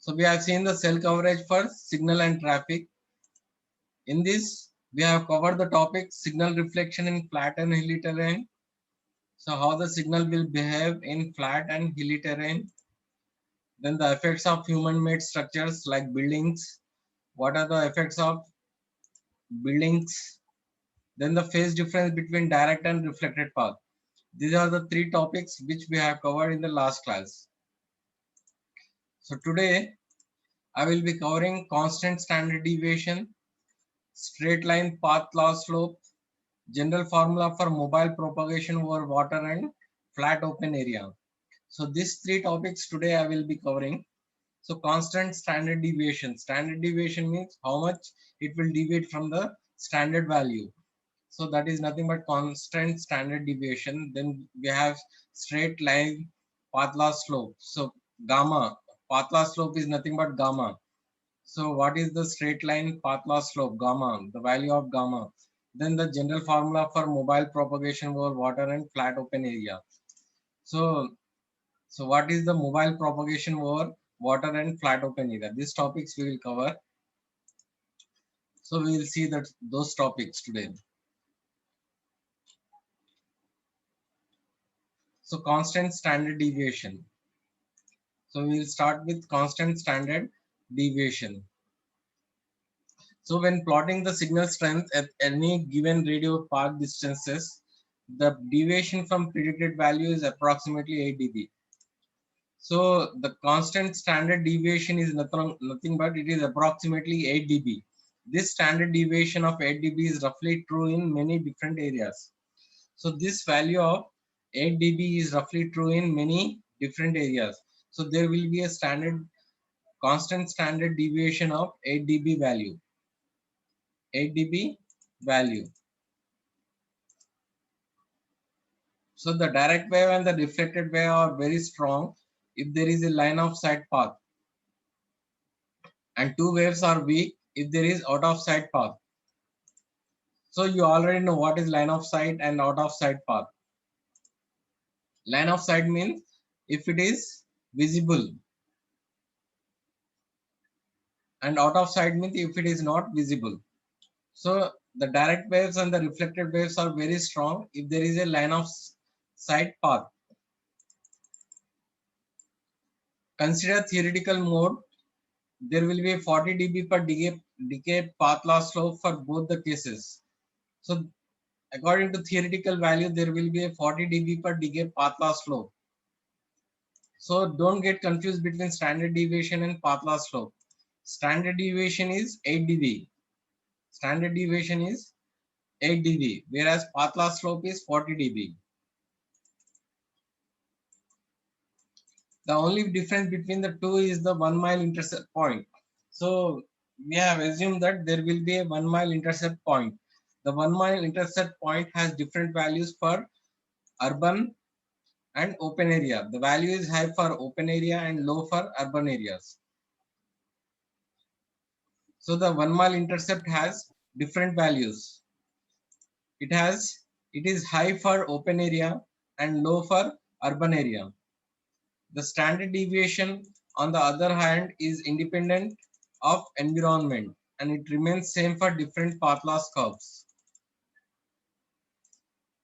So we have seen the cell coverage for signal and traffic. In this, we have covered the topic signal reflection in flat and hilly terrain. So how the signal will behave in flat and hilly terrain. Then the effects of human-made structures like buildings. What are the effects of buildings? Then the phase difference between direct and reflected path. These are the three topics which we have covered in the last class. So today I will be covering constant standard deviation, straight line path law slope, general formula for mobile propagation over water and flat open area. So these three topics today I will be covering. So constant standard deviation. Standard deviation means how much it will deviate from the standard value. So that is nothing but constant standard deviation. Then we have straight line path law slope. So gamma, path law slope is nothing but gamma. So what is the straight line path law slope? Gamma, the value of gamma. Then the general formula for mobile propagation over water and flat open area. So, so what is the mobile propagation over water and flat open area? These topics we will cover. So we will see that those topics today. So constant standard deviation. So we will start with constant standard deviation. So when plotting the signal strength at any given radio path distances, the deviation from predicted value is approximately 8 dB. So the constant standard deviation is nothing but it is approximately 8 dB. This standard deviation of 8 dB is roughly true in many different areas. So this value of 8 dB is roughly true in many different areas. So there will be a constant standard deviation of 8 dB value. 8 dB value. So the direct wave and the reflected wave are very strong if there is a line of sight path, and two waves are weak if there is out of sight path. So you already know what is line of sight and out of sight path. Line of sight means if it is visible, and out of sight means if it is not visible. So the direct waves and the reflected waves are very strong if there is a line of sight path. Consider theoretical mode. There will be a 40 dB per decay path loss slope for both the cases. So according to theoretical value, there will be a 40 dB per decay path loss slope. So don't get confused between standard deviation and path loss slope. Standard deviation is 8 dB. Standard deviation is 8 dB, whereas path loss slope is 40 dB. The only difference between the two is the 1 mile intercept point. So we have assumed that there will be a 1 mile intercept point. The 1 mile intercept point has different values for urban and open area. The value is high for open area and low for urban areas. So the 1 mile intercept has different values. It is high for open area and low for urban area. The standard deviation, on the other hand, is independent of environment and it remains same for different path loss curves.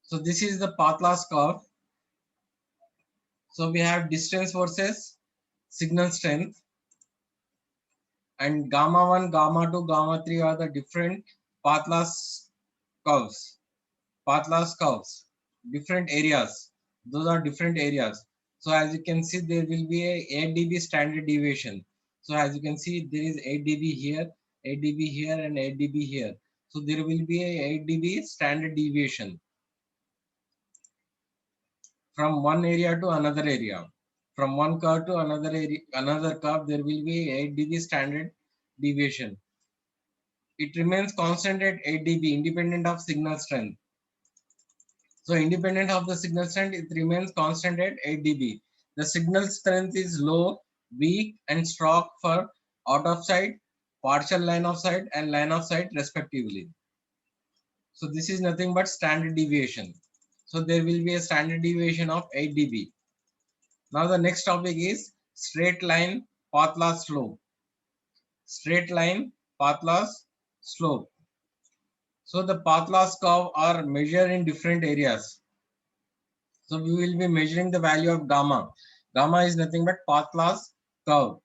So this is the path loss curve. So we have distance versus signal strength, and gamma 1, gamma 2, gamma 3 are the different path loss curves. Path loss curves, different areas. Those are different areas. So as you can see, there will be a 8 dB standard deviation. So as you can see, there is 8 dB here, 8 dB here, and 8 dB here. So there will be a 8 dB standard deviation from one area to another area. From one curve to another area, another curve, there will be 8 dB standard deviation. It remains constant at 8 dB, independent of signal strength. So independent of the signal strength, it remains constant at 8 dB. The signal strength is low, weak, and strong for out of sight, partial line of sight, and line of sight respectively. So this is nothing but standard deviation. So there will be a standard deviation of 8 dB. Now the next topic is straight line path loss slope. Straight line, path loss, slope. So the path loss curve are measured in different areas. So we will be measuring the value of gamma. Gamma is nothing but path loss curve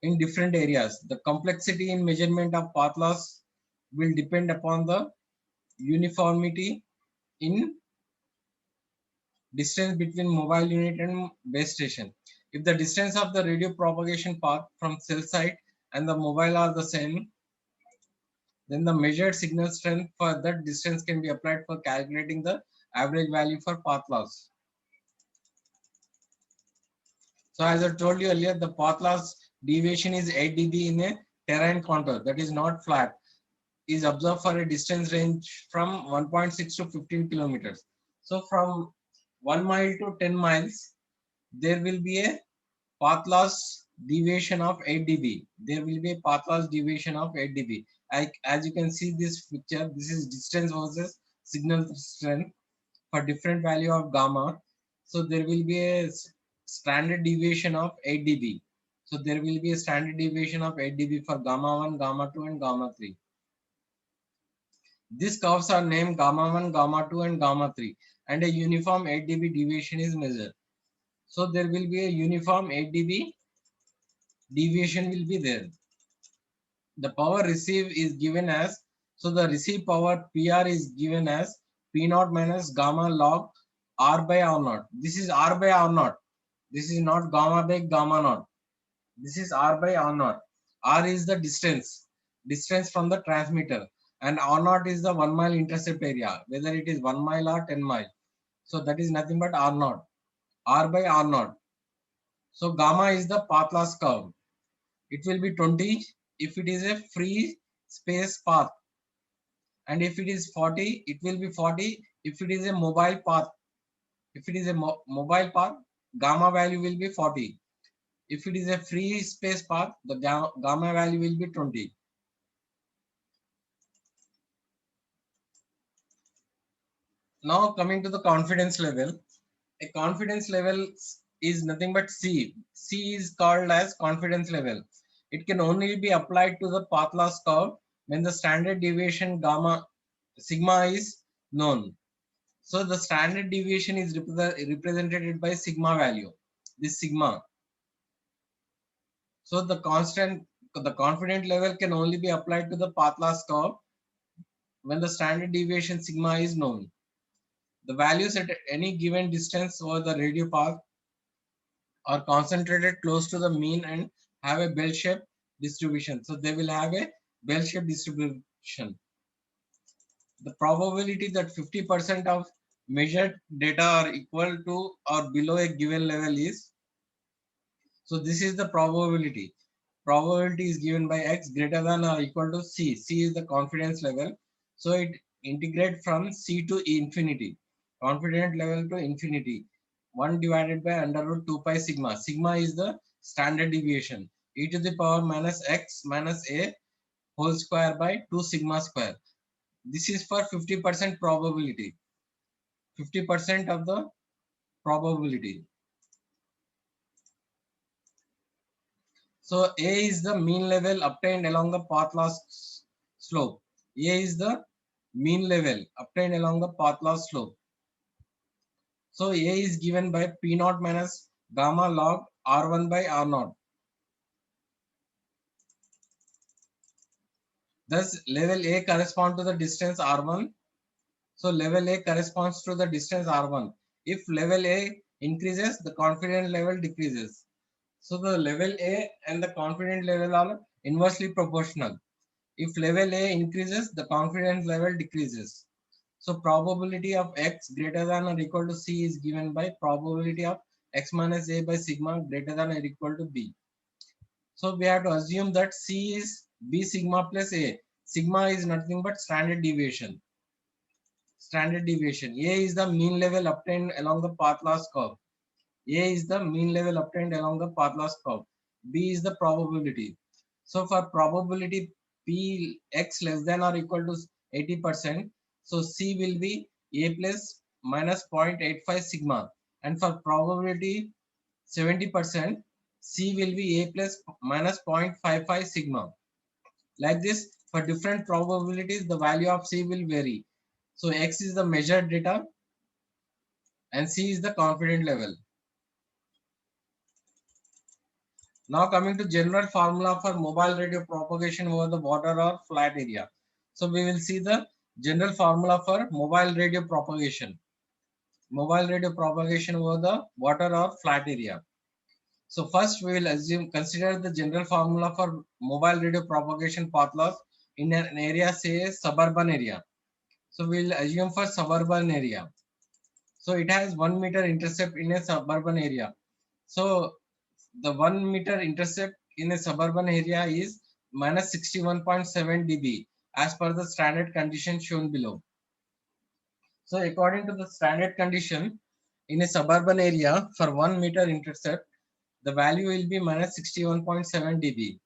in different areas. The complexity in measurement of path loss will depend upon the uniformity in distance between mobile unit and base station. If the distance of the radio propagation path from cell site and the mobile are the same, then the measured signal strength for that distance can be applied for calculating the average value for path loss. So as I told you earlier, the path loss deviation is 8 dB in a terrain contour that is not flat, is observed for a distance range from 1.6 to 15 kilometers. So from 1 mile to 10 miles, there will be a path loss deviation of 8 dB. There will be a path loss deviation of 8 dB. As you can see this picture, this is distance versus signal strength for different value of gamma. So there will be a standard deviation of 8 dB. So there will be a standard deviation of 8 dB for gamma 1, gamma 2 and gamma 3. These curves are named gamma 1, gamma 2 and gamma 3 and a uniform 8 dB deviation is measured. So there will be a uniform 8 dB deviation will be there. The power received is given as, so the received power PR is given as P naught minus gamma log R by R naught. This is R by R naught. This is not gamma by gamma naught. This is R by R naught. R is the distance from the transmitter, and R naught is the 1 mile intercept area, whether it is 1 mile or 10 mile. So that is nothing but R naught. R by R naught. So gamma is the path loss curve. It will be 20 if it is a free space path, and if it is 40 it will be 40 if it is a mobile path. If it is a mobile path, gamma value will be 40. If it is a free space path, the gamma value will be 20. Now coming to the confidence level, a confidence level is nothing but C. C is called as confidence level. It can only be applied to the path loss curve when the standard deviation gamma sigma is known. So the standard deviation is represented by sigma value. This sigma. So the confidence level can only be applied to the path loss curve when the standard deviation sigma is known. The values at any given distance over the radio path are concentrated close to the mean and have a bell-shaped distribution. So they will have a bell-shaped distribution. The probability that 50% of measured data are equal to or below a given level is, so this is the probability. Probability is given by x greater than or equal to c. C is the confidence level. So it integrate from c to infinity. Confidence level to infinity. 1 divided by under root 2 pi sigma. Sigma is the standard deviation. E to the power minus x minus a whole square by 2 sigma square. This is for 50% probability. 50% of the probability. So A is the mean level obtained along the path loss slope. A is the mean level obtained along the path loss slope. So A is given by P naught minus gamma log R1 by R naught. Thus level A corresponds to the distance R1. So level A corresponds to the distance R1. If level A increases, the confidence level decreases. So the level A and the confidence level are inversely proportional. If level A increases, the confidence level decreases. So probability of x greater than or equal to c is given by probability of x minus a by sigma greater than or equal to b. So we have to assume that c is b sigma plus a. Sigma is nothing but standard deviation. Standard deviation. A is the mean level obtained along the path loss curve. A is the mean level obtained along the path loss curve. B is the probability. So for probability P x less than or equal to 80%, so C will be A plus minus 0.85 sigma. And for probability 70%, C will be A plus minus 0.55 sigma. Like this, for different probabilities, the value of C will vary. So X is the measured data and C is the confidence level. Now coming to general formula for mobile radio propagation over the water or flat area. So we will see the general formula for mobile radio propagation. Mobile radio propagation over the water or flat area. So first we will consider the general formula for mobile radio propagation path loss in an area, say suburban area. So we will assume for suburban area. So it has 1 meter intercept in a suburban area. So the 1 meter intercept in a suburban area is minus 61.7 dB as per the standard condition shown below. So according to the standard condition in a suburban area for 1 meter intercept, the value will be minus 61.7 dB.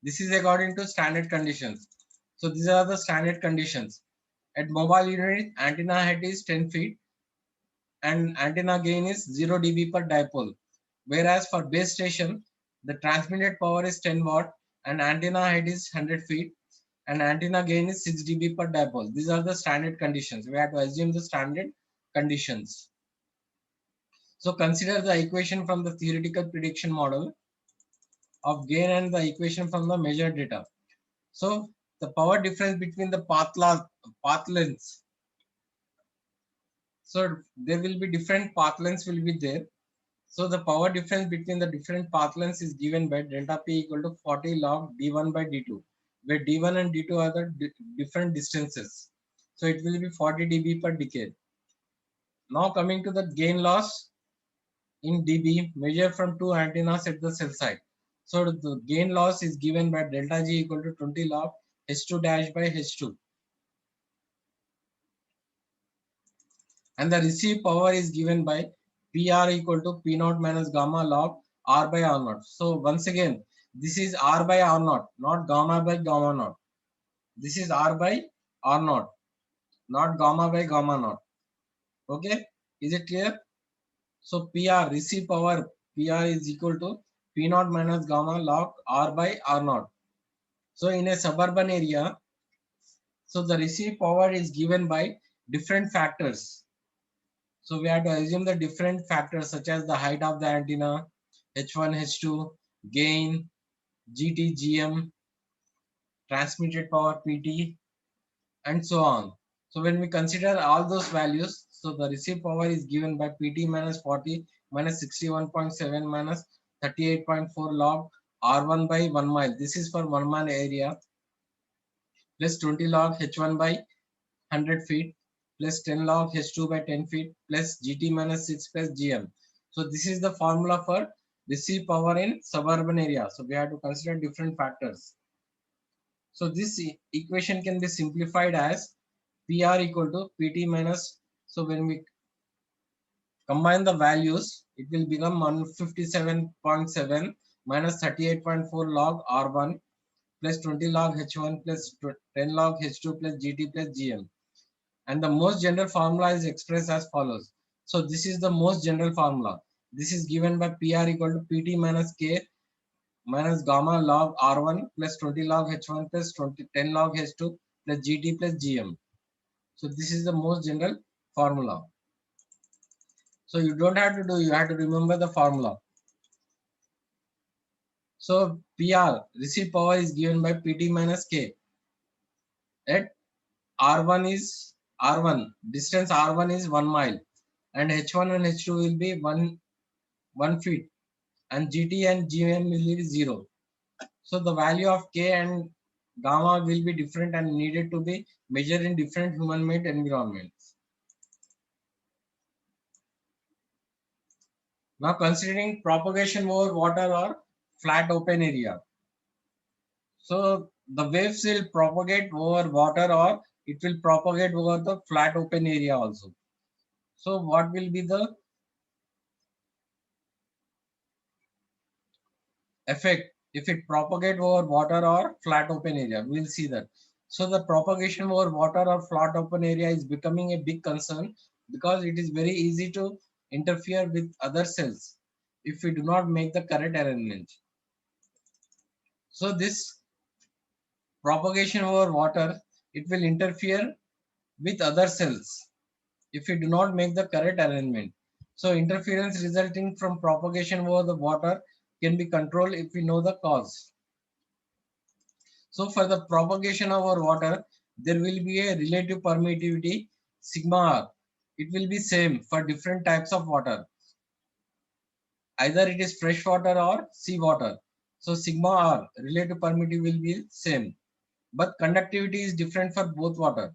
This is according to standard conditions. So these are the standard conditions. At mobile unit, antenna height is 10 feet and antenna gain is 0 dB per dipole. Whereas for base station, the transmitted power is 10 watt and antenna height is 100 feet and antenna gain is 6 dB per dipole. These are the standard conditions. We have to assume the standard conditions. So consider the equation from the theoretical prediction model of gain and the equation from the measured data. So the power difference between the path lengths. So there will be different path lengths will be there. So the power difference between the different path lengths is given by delta P equal to 40 log D1 by D2, where D1 and D2 are the different distances. So it will be 40 dB per decade. Now coming to the gain loss in dB measured from two antennas at the cell site. So the gain loss is given by delta G equal to 20 log H2 dash by H2. And the received power is given by PR equal to P naught minus gamma log R by R naught. So once again, this is R by R naught, not gamma by gamma naught. This is R by R naught, not gamma by gamma naught. Okay, is it clear? So PR, receive power, PR is equal to P naught minus gamma log R by R naught. So in a suburban area, so the receive power is given by different factors. So we have to assume the different factors such as the height of the antenna, H1, H2, gain, GT, GM, transmitted power PT, and so on. So when we consider all those values, so the received power is given by PT minus 40 minus 61.7 minus 38.4 log R1 by 1 mile. This is for 1 mile area plus 20 log H1 by 100 feet plus 10 log H2 by 10 feet plus GT minus 6 plus GM. So this is the formula for receive power in suburban area. So we have to consider different factors. So this equation can be simplified as PR equal to PT minus. So when we combine the values, it will become 157.7 minus 38.4 log R1 plus 20 log H1 plus 10 log H2 plus GT plus GM. And the most general formula is expressed as follows. So this is the most general formula. This is given by PR equal to PT minus K minus gamma log R1 plus 20 log H1 plus 10 log H2 plus GT plus GM. So this is the most general formula. So you don't have to do, you have to remember the formula. So PR, receive power is given by PT minus K. At R1 is R1, distance R1 is 1 mile and H1 and H2 will be 1 feet and GT and GM will be 0. So the value of K and gamma will be different and needed to be measured in different human made environments. Now considering propagation over water or flat open area. So the waves will propagate over water or it will propagate over the flat open area also. So what will be the effect if it propagate over water or flat open area? We'll see that. So the propagation over water or flat open area is becoming a big concern because it is very easy to interfere with other cells. if we do not make the correct arrangement. So this propagation over water, it will interfere with other cells if we do not make the correct arrangement. So interference resulting from propagation over the water can be controlled if we know the cause. So for the propagation over water, there will be a relative permittivity sigma r. It will be same for different types of water. Either it is fresh water or sea water. So sigma r, relative permittivity will be same. But conductivity is different for both water.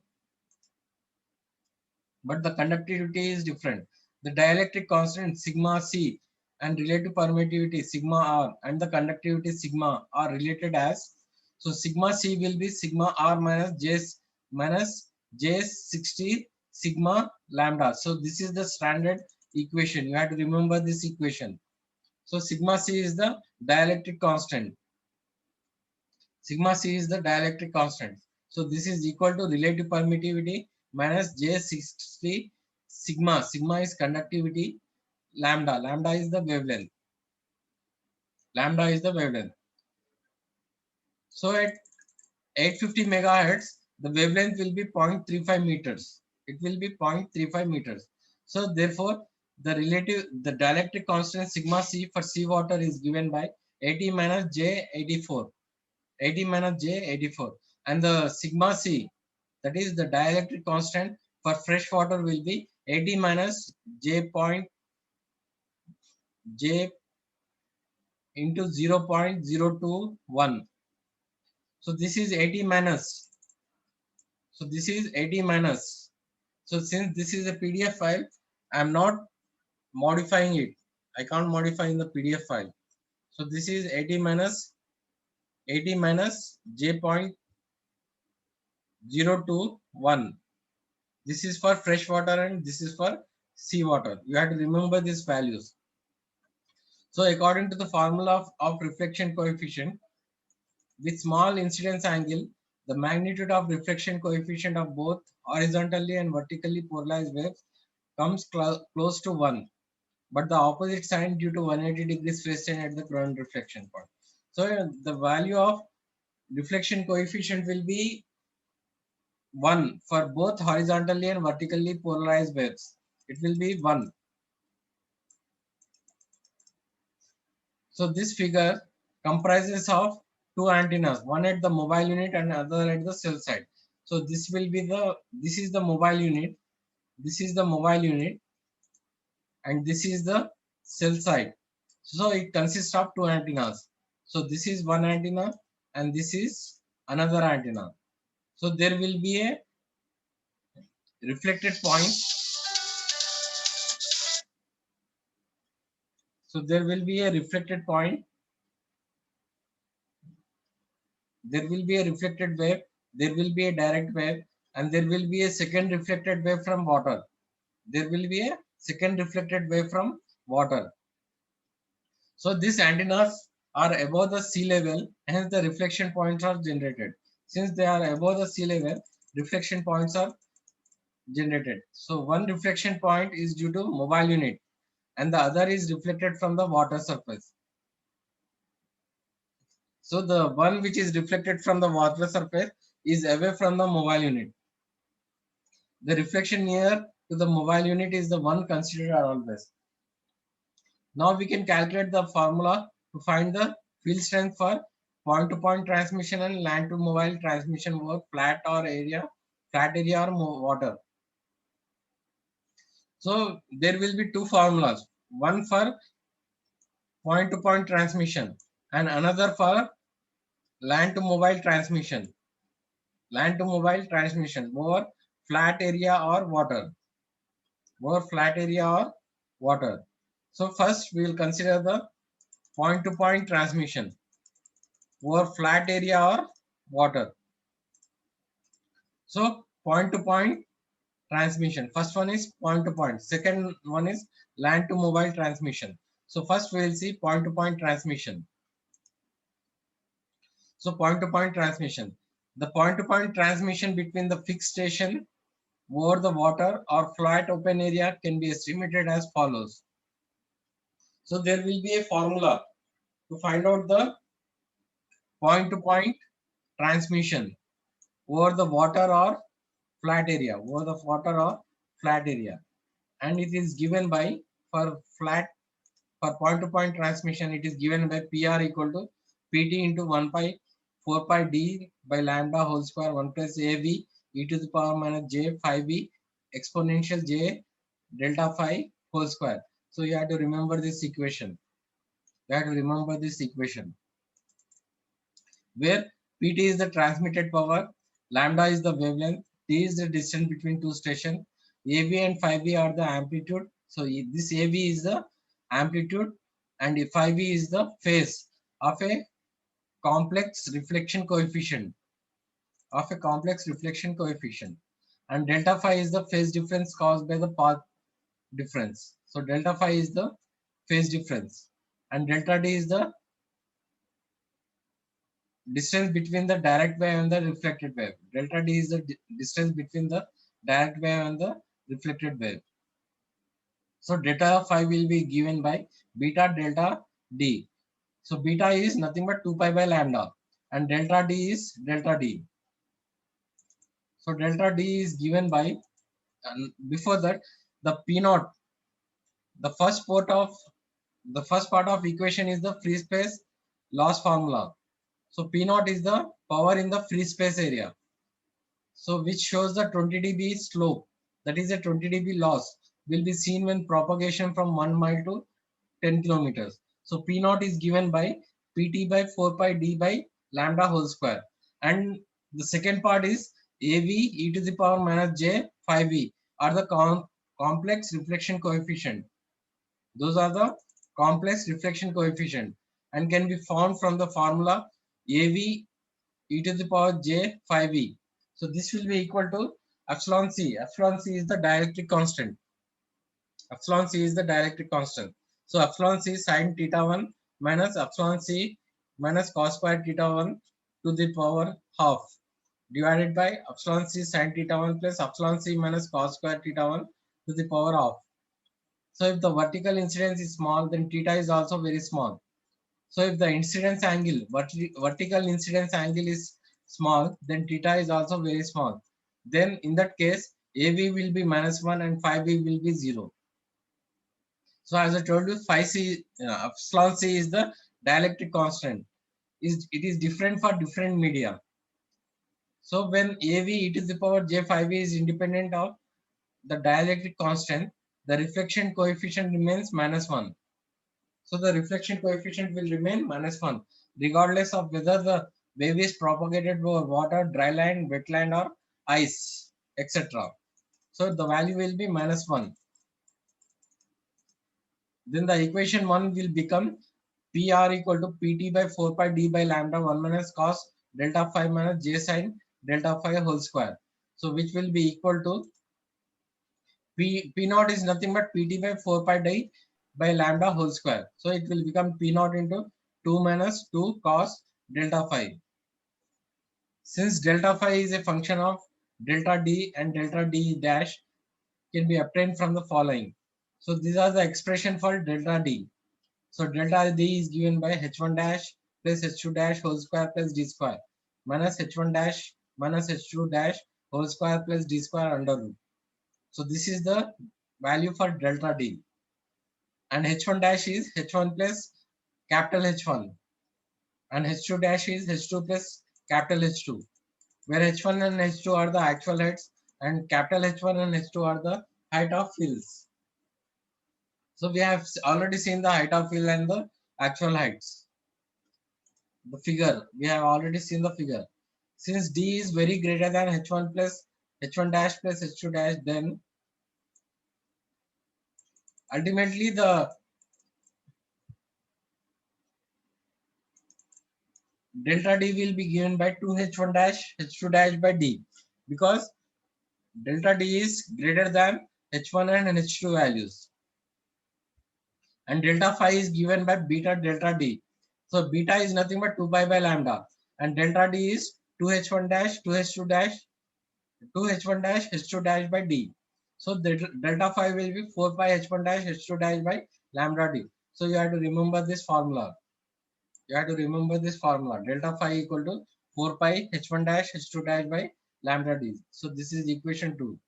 But the conductivity is different. The dielectric constant sigma c and relative permittivity sigma r and the conductivity sigma are related as, so sigma c will be sigma r minus j 60 sigma lambda. So this is the standard equation. You have to remember this equation. So sigma c is the dielectric constant. Sigma c is the dielectric constant. So this is equal to relative permittivity minus J60 sigma. Sigma is conductivity. Lambda. Lambda is the wavelength. Lambda is the wavelength. So at 850 megahertz, the wavelength will be 0.35 meters. It will be 0.35 meters. So therefore, the dielectric constant sigma c for seawater is given by 80 minus J84. 80 minus J84, and the sigma c, that is the dielectric constant for fresh water, will be 80 minus J into 0.021. So this is 80 minus. So this is 80 minus. So since this is a PDF file, I am not modifying it. I can't modify in the PDF file. So this is 80 minus J.021. This is for fresh water and this is for seawater. You have to remember these values. So according to the formula of reflection coefficient, with small incidence angle, the magnitude of reflection coefficient of both horizontally and vertically polarized waves comes close to 1, but the opposite sign due to 180 degrees phase change at the current reflection point. So the value of reflection coefficient will be 1 for both horizontally and vertically polarized waves. It will be 1. So this figure comprises of two antennas, one at the mobile unit and other at the cell side. So this is the mobile unit, this is the mobile unit, and this is the cell side. So it consists of two antennas. So this is one antenna and this is another antenna. So there will be a reflected point. So there will be a reflected point. There will be a reflected wave, there will be a direct wave, and there will be a second reflected wave from water. There will be a second reflected wave from water. So these antennas are above the sea level, hence the reflection points are generated. Since they are above the sea level, reflection points are generated. So one reflection point is due to mobile unit and the other is reflected from the water surface. So the one which is reflected from the water surface is away from the mobile unit. The reflection near to the mobile unit is the one considered always. Now we can calculate the formula to find the field strength for point-to-point transmission and land-to-mobile transmission over flat area or water. So there will be two formulas, one for point-to-point transmission and another for land-to-mobile transmission. Land-to-mobile transmission over flat area or water. Over flat area or water. So first we will consider the point-to-point transmission over flat area or water. So point-to-point transmission. First one is point-to-point. Second one is land-to-mobile transmission. So first we will see point-to-point transmission. So point-to-point transmission. The point-to-point transmission between the fixed station over the water or flat open area can be estimated as follows. So there will be a formula to find out the point to point transmission over the water or flat area, and it is given by, for flat, for point to point transmission, it is given by PR equal to PT into 1 pi 4 pi d by lambda whole square 1 plus AV e to the power minus j phi b exponential j delta phi whole square. So you have to remember this equation. Where Pt is the transmitted power, lambda is the wavelength, T is the distance between two stations, AB and phi b are the amplitude. So this AB is the amplitude and phi b is the phase of a complex reflection coefficient and delta phi is the phase difference caused by the path difference. So delta phi is the phase difference and delta d is the distance between the direct wave and the reflected wave. Delta d is the distance between the direct wave and the reflected wave. So delta phi will be given by beta delta d. So beta is nothing but 2 pi by lambda and delta d is delta d. So delta d is given by, before that, the P naught, the first part of equation is the free space loss formula. So P naught is the power in the free space area. So which shows the 20 dB slope, that is a 20 dB loss will be seen when propagation from 1 mile to 10 kilometers. So P naught is given by Pt by 4 pi d by lambda whole square. And the second part is Av e to the power minus j phi b are the complex reflection coefficient. Those are the complex reflection coefficient and can be found from the formula Av e to the power j phi b. So this will be equal to epsilon c. Epsilon c is the dielectric constant. So epsilon c sine theta 1 minus epsilon c minus cos square theta 1 to the power half divided by epsilon c sine theta 1 plus epsilon c minus cos square theta 1 to the power half. So if the vertical incidence is small, then theta is also very small. So if the incidence angle, vertical incidence angle is small, then theta is also very small. Then in that case, AB will be minus 1 and phi b will be 0. So as I told you, phi c, epsilon c is the dielectric constant. It is different for different media. So when AV e to the power j phi b is independent of the dielectric constant, the reflection coefficient remains minus 1. So the reflection coefficient will remain minus 1 regardless of whether the wave is propagated over water, dry land, wetland or ice, etc. So the value will be minus 1. Then the equation 1 will become PR equal to PT by 4 pi d by lambda 1 minus cos delta phi minus j sin delta phi whole square. So which will be equal to P naught is nothing but PT by 4 pi d by lambda whole square. So it will become P naught into 2 minus 2 cos delta phi. Since delta phi is a function of delta d and delta d dash can be obtained from the following. So these are the expression for delta d. So delta d is given by h1 dash plus h2 dash whole square plus d square minus h1 dash minus h2 dash whole square plus d square under root. So this is the value for delta d. And h1 dash is h1 plus capital H1 and h2 dash is h2 plus capital H2, where h1 and h2 are the actual heights and capital H1 and h2 are the height of fills. So we have already seen the height of fill and the actual heights. The figure, we have already seen the figure. Since d is very greater than h1 plus h1 dash plus h2 dash, then ultimately the delta d will be given by 2h1 dash h2 dash by d, because delta d is greater than h1 and h2 values, and delta phi is given by beta delta d. So beta is nothing but 2 pi by lambda and delta d is 2h1 dash 2h2 dash 2h1 dash h2 dash by d. So the delta phi will be 4 pi h1 dash h2 dash by lambda d. So you have to remember this formula. You have to remember this formula. Delta phi equal to 4 pi h1 dash h2 dash by lambda d. So this is equation 2.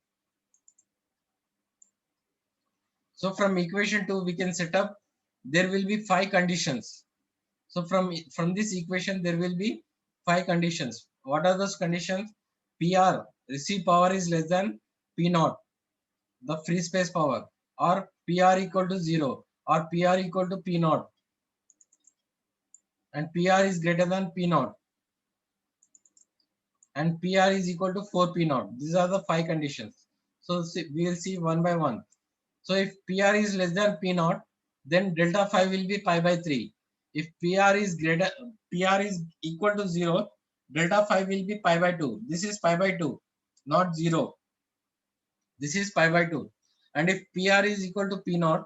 So from equation 2 we can set up, there will be 5 conditions. So from this equation there will be 5 conditions. What are those conditions? PR, receive power is less than P naught, the free space power, or PR equal to 0, or PR equal to P naught, and PR is greater than P naught, and PR is equal to 4 P naught. These are the 5 conditions. So we will see one by one. So if PR is less than P naught, then delta phi will be pi by 3. If PR is equal to 0, delta phi will be pi by 2. This is pi by 2, not 0. This is pi by 2. And if PR is equal to P naught,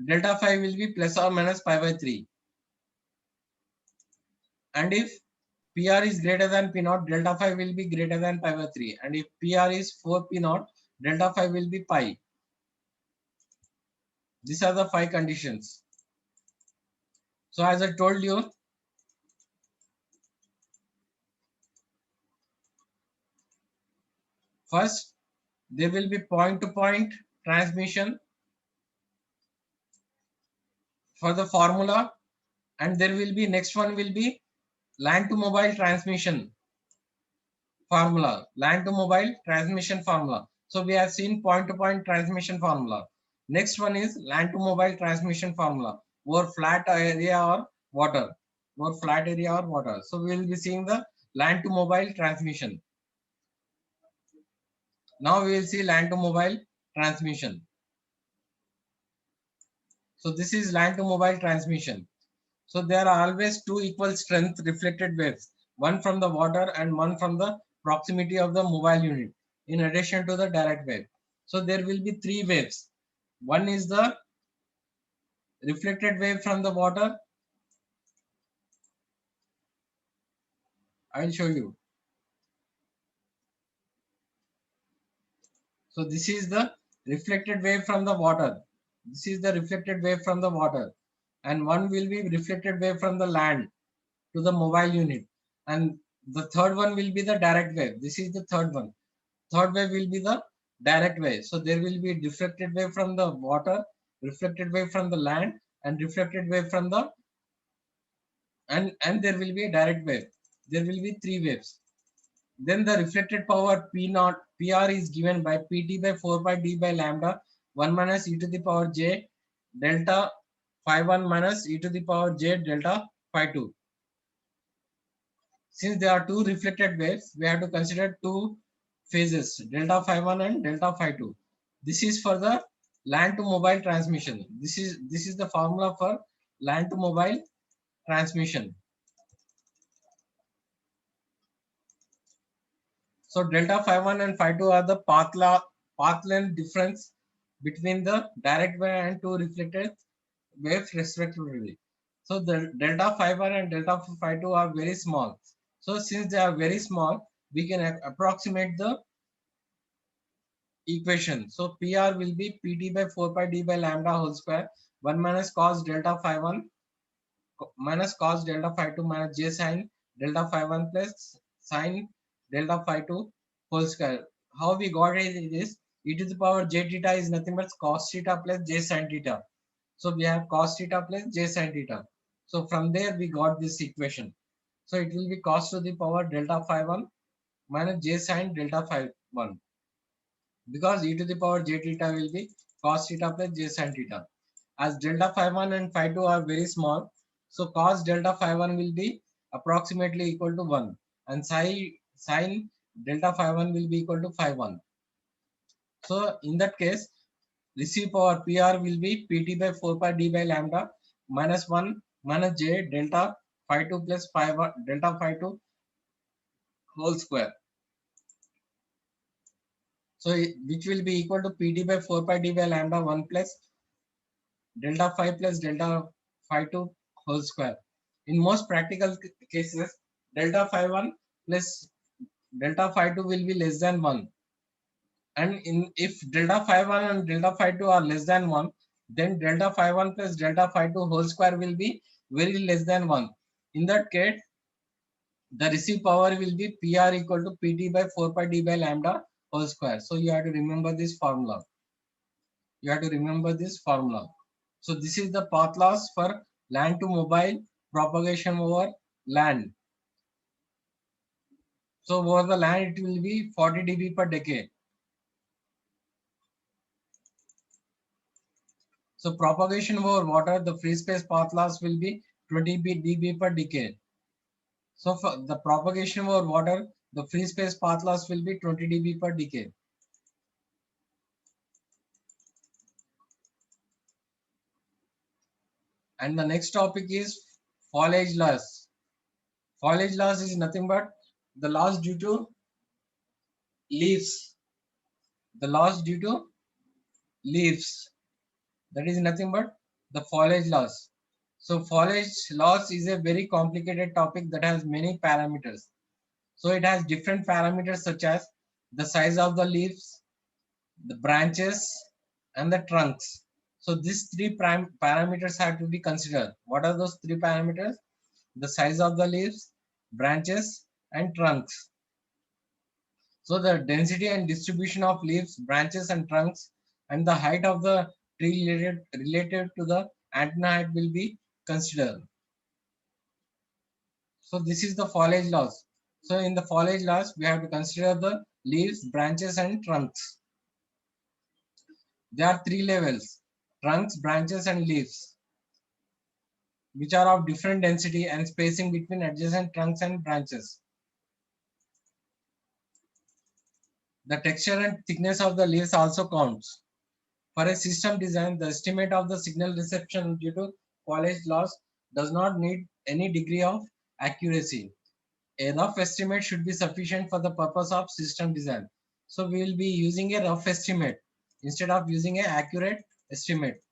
delta phi will be plus or minus pi by 3. And if PR is greater than P naught, delta phi will be greater than pi by 3. And if PR is 4 P naught, delta phi will be pi. These are the 5 conditions. So as I told you, first there will be point-to-point transmission for the formula, and there will be next one will be LAN to mobile transmission formula. LAN to mobile transmission formula. So we have seen point-to-point transmission formula. Next one is LAN to mobile transmission formula over flat area or water. Over flat area or water. So we will be seeing the LAN to mobile transmission. Now we will see LAN to mobile transmission. So this is LAN to mobile transmission. So there are always two equal strength reflected waves, one from the water and one from the proximity of the mobile unit, in addition to the direct wave. So there will be 3 waves. One is the reflected wave from the water. I'll show you. So this is the reflected wave from the water. This is the reflected wave from the water. And one will be reflected wave from the land to the mobile unit. And the third one will be the direct wave. This is the third one. Third wave will be the direct wave. So there will be reflected wave from the water, reflected wave from the land, and reflected wave from the and there will be a direct wave. There will be 3 waves. Then the reflected power P naught PR is given by PT by 4 pi d by lambda 1 minus e to the power j delta phi 1 minus e to the power j delta phi 2. Since there are 2 reflected waves, we have to consider 2 phases, delta phi 1 and delta phi 2. This is for the LAN to mobile transmission. This is the formula for LAN to mobile transmission. So delta phi 1 and phi 2 are the path length difference between the direct wave and 2 reflected waves respectively. So the delta phi 1 and delta phi 2 are very small. So since they are very small, we can approximate the equation. So PR will be PT by 4 pi d by lambda whole square 1 minus cos delta phi 1 minus cos delta phi 2 minus j sin delta phi 1 plus sin delta phi 2 whole square. How we got it is e to the power j theta is nothing but cos theta plus j sin theta. So we have cos theta plus j sin theta. So from there we got this equation. So it will be cos to the power delta phi 1 minus j sin delta phi 1, because e to the power j theta will be cos theta plus j sin theta. As delta phi 1 and phi 2 are very small, so cos delta phi 1 will be approximately equal to 1, and sin delta phi 1 will be equal to phi 1. So in that case, receive power PR will be PT by 4 pi d by lambda minus 1 minus j delta phi 2 plus phi 1 delta phi 2 whole square. So which will be equal to PT by 4 pi d by lambda 1 plus delta phi plus delta phi 2 whole square. In most practical cases, delta phi 1 plus delta phi 2 will be less than 1. And if delta phi 1 and delta phi 2 are less than 1, then delta phi 1 plus delta phi 2 whole square will be very less than 1. In that case, the received power will be PR equal to PT by 4 pi d by lambda whole square. So you have to remember this formula. You have to remember this formula. So this is the path loss for land to mobile propagation over land. So over the land it will be 40 dB per decade. So propagation over water, the free space path loss will be 20 dB per decade. So for the propagation over water, the free space path loss will be 20 dB per decade. And the next topic is foliage loss. Foliage loss is nothing but the loss due to leaves. The loss due to leaves. That is nothing but the foliage loss. So foliage loss is a very complicated topic that has many parameters. So it has different parameters such as the size of the leaves, the branches, and the trunks. So these three parameters have to be considered. What are those three parameters? The size of the leaves, branches, and trunks. So the density and distribution of leaves, branches, and trunks, and the height of the tree related to the antenna height will be considered. So this is the foliage loss. So in the foliage loss, we have to consider the leaves, branches, and trunks. There are three levels: trunks, branches, and leaves, which are of different density and spacing between adjacent trunks and branches. The texture and thickness of the leaves also counts. For a system design, the estimate of the signal reception due to foliage loss does not need any degree of accuracy. A rough estimate should be sufficient for the purpose of system design. So we will be using a rough estimate instead of using an accurate estimate.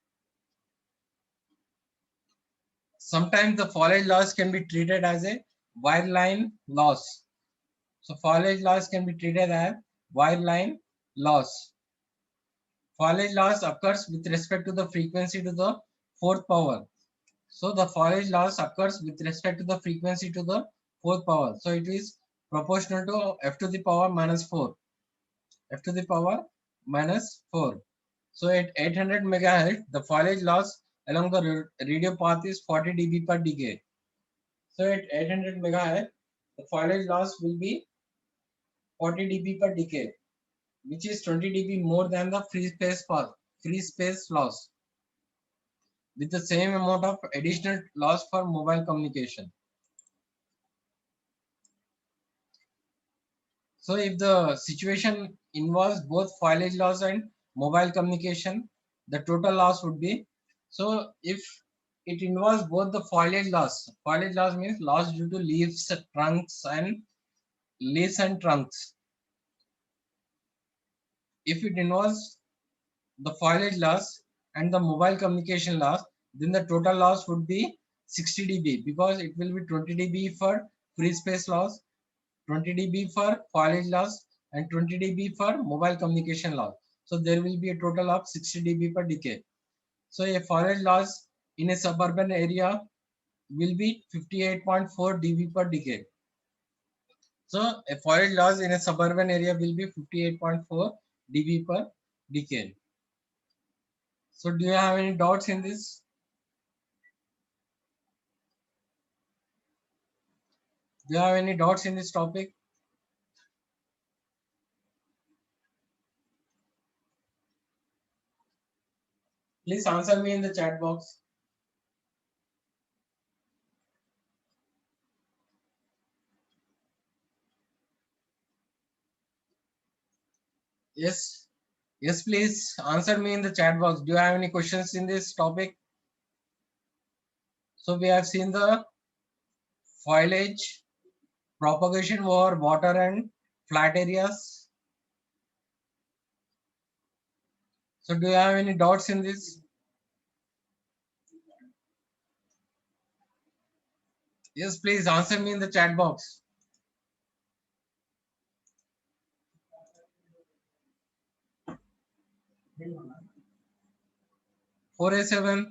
Sometimes the foliage loss can be treated as a wireline loss. So foliage loss can be treated as wireline loss. Foliage loss occurs with respect to the frequency to the fourth power. So the foliage loss occurs with respect to the frequency to the fourth power. So it is proportional to f to the power minus 4. F to the power minus 4. So at 800 megahertz, the foliage loss along the radio path is 40 dB per decade. So at 800 megahertz, the foliage loss will be 40 dB per decade, which is 20 dB more than the free space loss, with the same amount of additional loss for mobile communication. So if the situation involves both foliage loss and mobile communication, the total loss would be, so if it involves both the foliage loss means loss due to leaves and trunks. If it involves the foliage loss and the mobile communication loss, then the total loss would be 60 dB, because it will be 20 dB for free space loss, 20 dB for foliage loss, and 20 dB for mobile communication loss. So there will be a total of 60 dB per decade. So a foliage loss in a suburban area will be 58.4 dB per decade. So a foliage loss in a suburban area will be 58.4 dB per decade. So do you have any doubts in this? Do you have any doubts in this topic? Please answer me in the chat box. Yes. Yes, please answer me in the chat box. Do you have any questions in this topic? So we have seen the foliage, propagation over water and flat areas. So do you have any doubts in this? Yes, please answer me in the chat box. 4A7,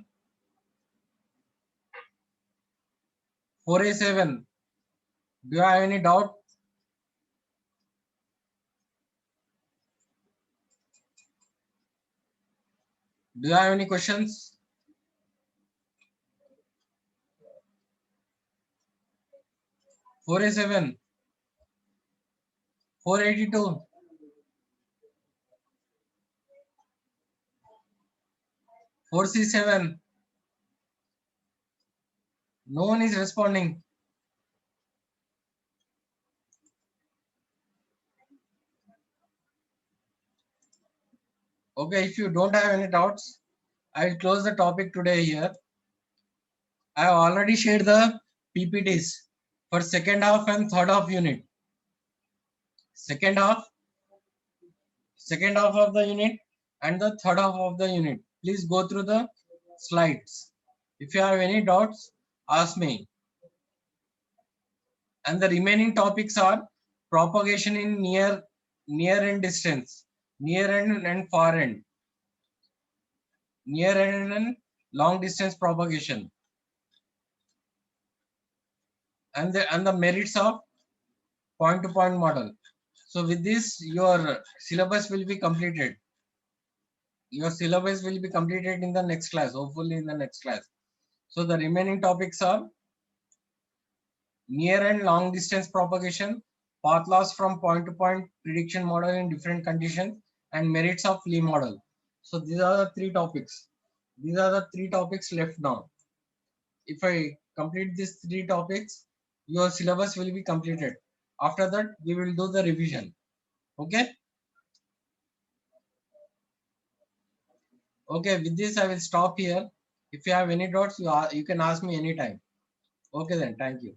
4A7. Do you have any doubt? Do you have any questions? 4A7, 482, 4C7. No one is responding. Okay, if you don't have any doubts, I will close the topic today here. I have already shared the PPTs for second half and third half unit. Second half of the unit and the third half of the unit. Please go through the slides. If you have any doubts, ask me. And the remaining topics are propagation in near and distance, near end and far end, near end and long distance propagation, and the merits of point to point model. So with this, your syllabus will be completed. Your syllabus will be completed in the next class, hopefully in the next class. So the remaining topics are near and long distance propagation, path loss from point to point prediction model in different conditions, and merits of Lee model. So these are the three topics. These are the three topics left now. If I complete these three topics, your syllabus will be completed. After that, we will do the revision. Okay. Okay, with this I will stop here. If you have any doubts, you can ask me anytime. Okay then, thank you.